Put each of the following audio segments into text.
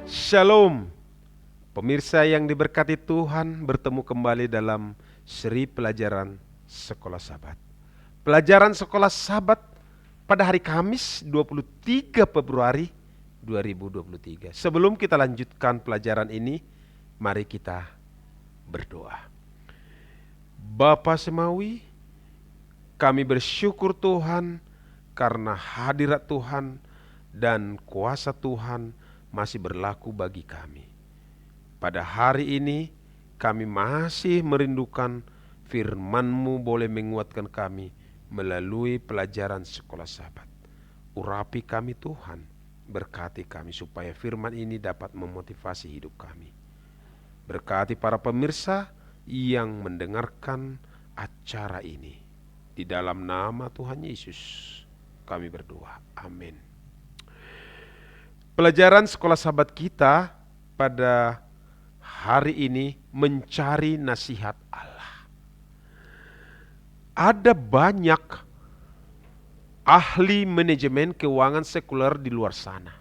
Shalom, pemirsa yang diberkati Tuhan, bertemu kembali dalam seri pelajaran Sekolah Sabat. Pelajaran Sekolah Sabat pada hari Kamis 23 Februari 2023. Sebelum kita lanjutkan pelajaran ini, mari kita berdoa. Bapa Semawi, kami bersyukur Tuhan karena hadirat Tuhan dan kuasa Tuhan masih berlaku bagi kami. Pada hari ini kami masih merindukan firman-Mu boleh menguatkan kami melalui pelajaran Sekolah Sabat. Urapi kami Tuhan, berkati kami supaya firman ini dapat memotivasi hidup kami. Berkati para pemirsa yang mendengarkan acara ini. Di dalam nama Tuhan Yesus kami berdoa. Amin. Pelajaran Sekolah Sabat kita pada hari ini mencari nasihat Allah. Ada banyak ahli manajemen keuangan sekuler di luar sana.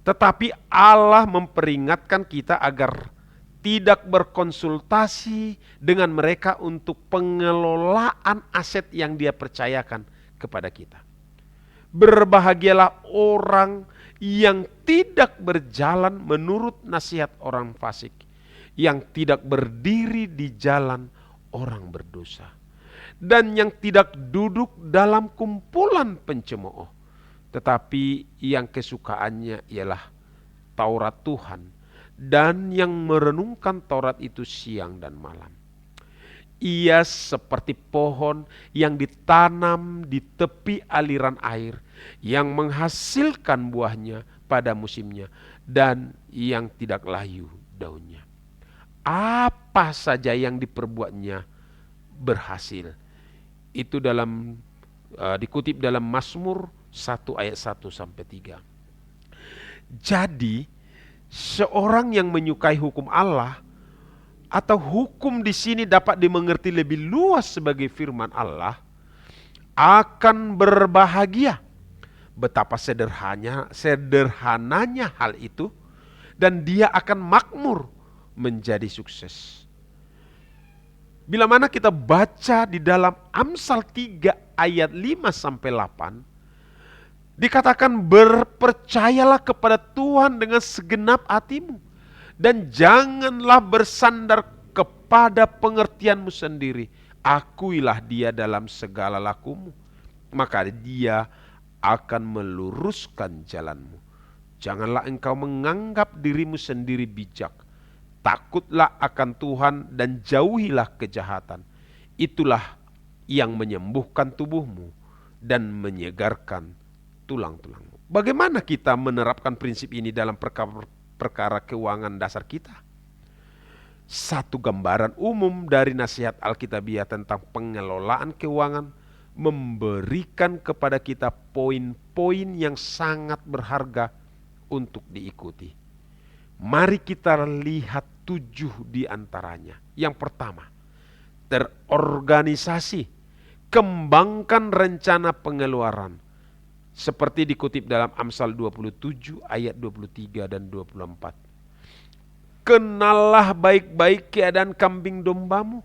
Tetapi Allah memperingatkan kita agar tidak berkonsultasi dengan mereka untuk pengelolaan aset yang Dia percayakan kepada kita. Berbahagialah orang yang tidak berjalan menurut nasihat orang fasik, yang tidak berdiri di jalan orang berdosa, dan yang tidak duduk dalam kumpulan pencemooh, tetapi yang kesukaannya ialah Taurat Tuhan, dan yang merenungkan Taurat itu siang dan malam. Ia seperti pohon yang ditanam di tepi aliran air, yang menghasilkan buahnya pada musimnya dan yang tidak layu daunnya. Apa saja yang diperbuatnya berhasil. Itu dikutip dalam Mazmur 1 ayat 1 sampai 3. Jadi seorang yang menyukai hukum Allah, atau hukum di sini dapat dimengerti lebih luas sebagai firman Allah, akan berbahagia. Betapa sederhananya hal itu, dan dia akan makmur menjadi sukses. Bila mana kita baca di dalam Amsal 3 ayat 5 sampai 8, dikatakan berpercayalah kepada Tuhan dengan segenap hatimu, dan janganlah bersandar kepada pengertianmu sendiri. Akuilah Dia dalam segala lakumu, maka Dia akan meluruskan jalanmu. Janganlah engkau menganggap dirimu sendiri bijak. Takutlah akan Tuhan dan jauhilah kejahatan. Itulah yang menyembuhkan tubuhmu dan menyegarkan tulang-tulangmu. Bagaimana kita menerapkan prinsip ini dalam perkara keuangan dasar kita? Satu gambaran umum dari nasihat Alkitabiah tentang pengelolaan keuangan memberikan kepada kita poin-poin yang sangat berharga untuk diikuti. Mari kita lihat 7 di antaranya. Yang pertama, terorganisasi, kembangkan rencana pengeluaran. Seperti dikutip dalam Amsal 27 ayat 23 dan 24. Kenallah baik-baik keadaan kambing dombamu,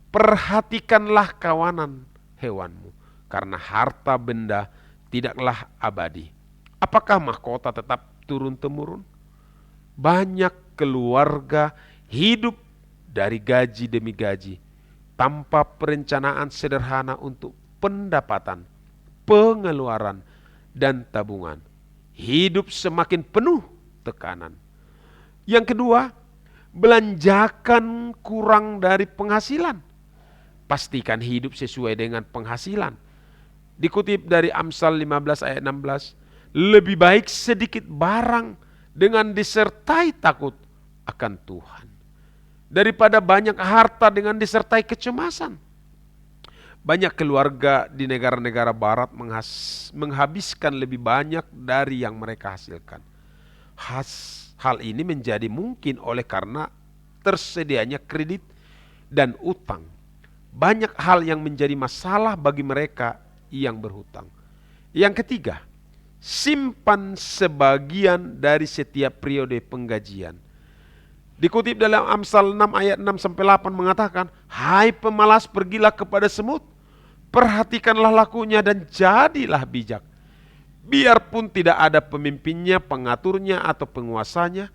perhatikanlah kawanan hewanmu, karena harta benda tidaklah abadi. Apakah mahkota tetap turun-temurun? Banyak keluarga hidup dari gaji demi gaji, tanpa perencanaan sederhana untuk pendapatan, pengeluaran, dan tabungan. Hidup semakin penuh tekanan. Yang kedua, belanjakan kurang dari penghasilan. Pastikan hidup sesuai dengan penghasilan. Dikutip dari Amsal 15 ayat 16, lebih baik sedikit barang dengan disertai takut akan Tuhan, daripada banyak harta dengan disertai kecemasan. Banyak keluarga di negara-negara barat menghabiskan lebih banyak dari yang mereka hasilkan. Hal ini menjadi mungkin oleh karena tersedianya kredit dan utang. Banyak hal yang menjadi masalah bagi mereka yang berhutang. Yang ketiga, simpan sebagian dari setiap periode penggajian. Dikutip dalam Amsal 6 ayat 6-8 mengatakan, hai pemalas, pergilah kepada semut, perhatikanlah lakunya dan jadilah bijak. Biarpun tidak ada pemimpinnya, pengaturnya atau penguasanya,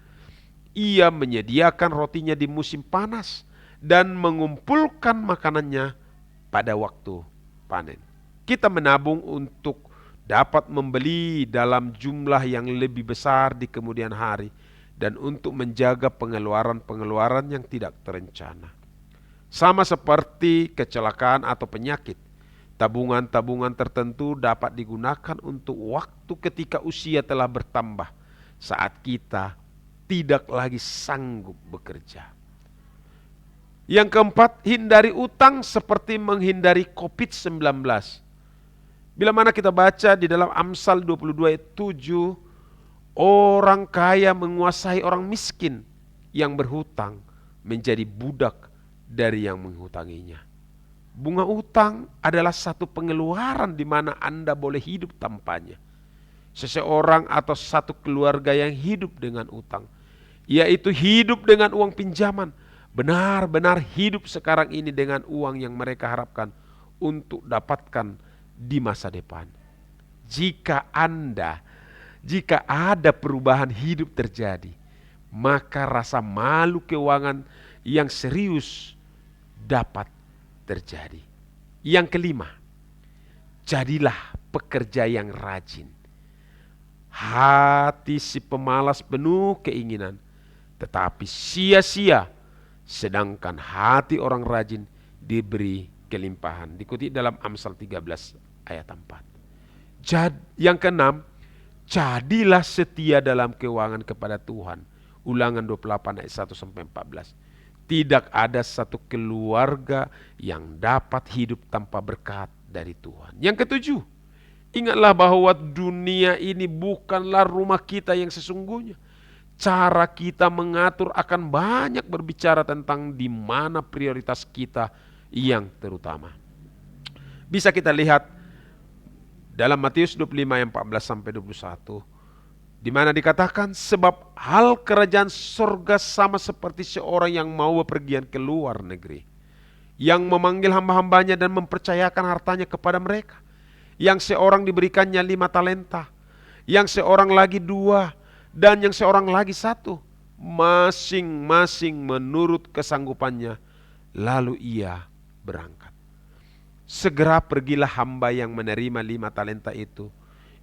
ia menyediakan rotinya di musim panas dan mengumpulkan makanannya pada waktu panen. Kita menabung untuk dapat membeli dalam jumlah yang lebih besar di kemudian hari dan untuk menjaga pengeluaran-pengeluaran yang tidak terencana. Sama seperti kecelakaan atau penyakit, tabungan-tabungan tertentu dapat digunakan untuk waktu ketika usia telah bertambah, saat kita tidak lagi sanggup bekerja. Yang keempat, hindari utang seperti menghindari COVID-19. Bila mana kita baca di dalam Amsal 22 ayat 7, orang kaya menguasai orang miskin, yang berhutang menjadi budak dari yang menghutanginya. Bunga utang adalah satu pengeluaran di mana Anda boleh hidup tanpanya. Seseorang atau satu keluarga yang hidup dengan utang, yaitu hidup dengan uang pinjaman, benar-benar hidup sekarang ini dengan uang yang mereka harapkan untuk dapatkan di masa depan. Jika ada perubahan hidup terjadi, maka rasa malu keuangan yang serius dapat terjadi. Yang kelima, jadilah pekerja yang rajin. Hati si pemalas penuh keinginan, tetapi sia-sia, sedangkan hati orang rajin diberi kelimpahan. Dikutip dalam Amsal 13 ayat 4. Yang keenam, jadilah setia dalam keuangan kepada Tuhan. Ulangan 28 ayat 1-14. Tidak ada satu keluarga yang dapat hidup tanpa berkat dari Tuhan. Yang ketujuh, ingatlah bahwa dunia ini bukanlah rumah kita yang sesungguhnya. Cara kita mengatur akan banyak berbicara tentang di mana prioritas kita yang terutama. Bisa kita lihat dalam Matius 25 ayat 14-21. Di mana dikatakan, sebab hal kerajaan surga sama seperti seorang yang mau bepergian ke luar negeri, yang memanggil hamba-hambanya dan mempercayakan hartanya kepada mereka. Yang seorang diberikannya 5 talenta, yang seorang lagi 2, dan yang seorang lagi 1, masing-masing menurut kesanggupannya. Lalu ia berangkat. Segera pergilah hamba yang menerima 5 talenta itu.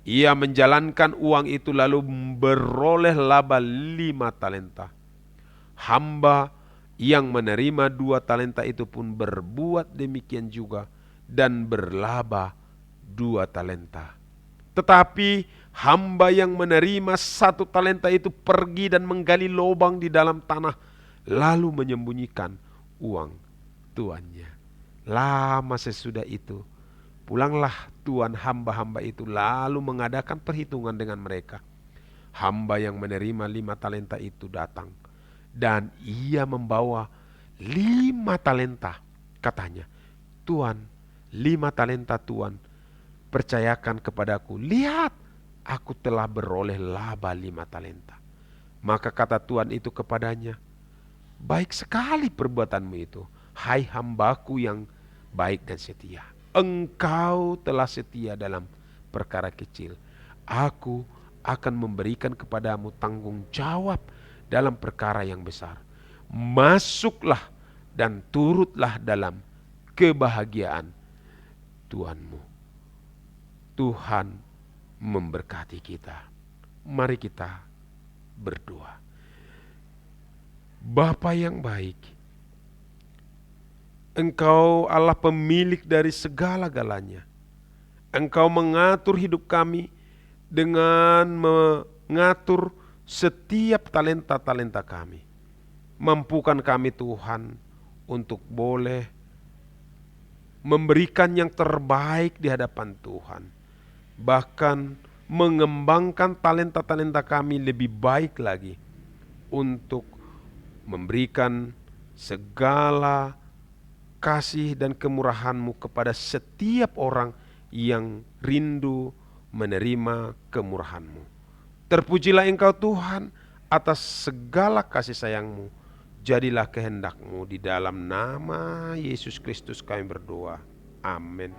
Ia menjalankan uang itu lalu beroleh laba 5 talenta. Hamba yang menerima 2 talenta itu pun berbuat demikian juga dan berlaba 2 talenta. Tetapi hamba yang menerima 1 talenta itu pergi dan menggali lubang di dalam tanah, lalu menyembunyikan uang tuannya. Lama sesudah itu, pulanglah tuan hamba-hamba itu lalu mengadakan perhitungan dengan mereka. Hamba yang menerima 5 talenta itu datang dan ia membawa 5 talenta. Katanya, Tuan, 5 talenta Tuan percayakan kepadaku. Lihat, aku telah beroleh laba 5 talenta. Maka kata Tuan itu kepadanya, baik sekali perbuatanmu itu, hai hambaku yang baik dan setia. Engkau telah setia dalam perkara kecil. Aku akan memberikan kepadamu tanggung jawab dalam perkara yang besar. Masuklah dan turutlah dalam kebahagiaan Tuhanmu. Tuhan memberkati kita. Mari kita berdoa. Bapa yang baik, Engkau Allah pemilik dari segala-galanya. Engkau mengatur hidup kami dengan mengatur setiap talenta-talenta kami. Mampukan kami Tuhan untuk boleh memberikan yang terbaik di hadapan Tuhan. Bahkan mengembangkan talenta-talenta kami lebih baik lagi untuk memberikan segala kasih dan kemurahan-Mu kepada setiap orang yang rindu menerima kemurahan-Mu. Terpujilah Engkau Tuhan atas segala kasih sayang-Mu. Jadilah kehendak-Mu, di dalam nama Yesus Kristus kami berdoa. Amin.